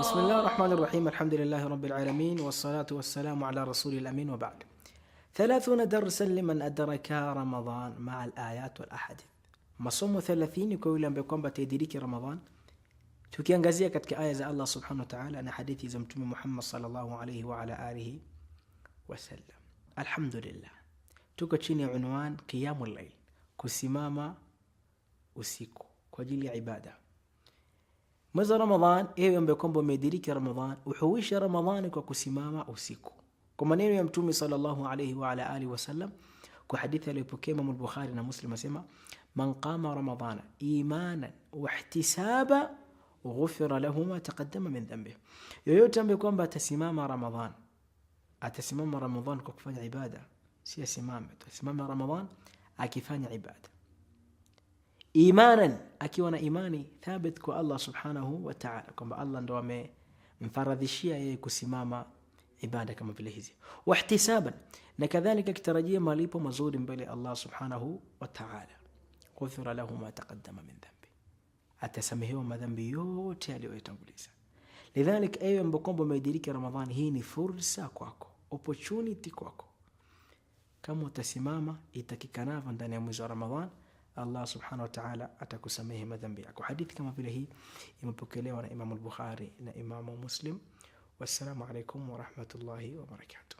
بسم الله الرحمن الرحيم. الحمد لله رب العالمين، والصلاة والسلام على رسول الأمين، وبعد. 30 درسا لمن أدرك رمضان مع الآيات والأحاديث. Masomo 30 kwa yule ambaye kwamba atadiriki Ramadhan, tukiangazia katika aya za Allah subhanahu wa ta'ala na hadithi za Mtume Muhammad sallallahu alayhi wa ala alihi wasallam. Alhamdulillah, tuko chini ya unwan qiyamul layl, kusimama usiku kwa ajili ya ibada. Mwezi wa Ramadhan, ewe ambaye kwamba umediriki Ramadhan, uhuisha Ramadhan kwa kusimama usiku. Kwa maneno ya Mtume sallallahu alayhi wa ala alihi wasallam, kwa hadithi aliyopokea Imam al-Bukhari na Muslim, asema man qama ramadhana imanan wa ihtisaba ghufira lahu ma taqaddama min dhanbihi. Yoyote ambaye kwamba atasimama Ramadhan kwa kufanya ibada, si atasimama Ramadhan akifanya ibada imanan, akiwa na imani thabit kwa Allah subhanahu wa ta'ala, kwamba Allah ndo amemfaradhishia yeye kusimama ibada kama vile hizi, wa ihtisaban, na kadhalika kitarajia malipo mazuri mbele Allah subhanahu wa ta'ala. Ghufira lahu ma taqaddama min dhanbi, atasamehewa madhambi yote aliyoyatanguliza. Lidhalik, ewe mbokombo umediriki Ramadhani, hii ni fursa kwako, opportunity kwako. Kama utasimama itakikanavyo ndani ya mwezi wa Ramadhani, Allah subhanahu wa ta'ala atakusamehe madhambi yako. Hadithi kama vile hii imepokelewa na Imam al-Bukhari na Imam Muslim. Wassalamu alaykum wa rahmatullahi wa barakatuh.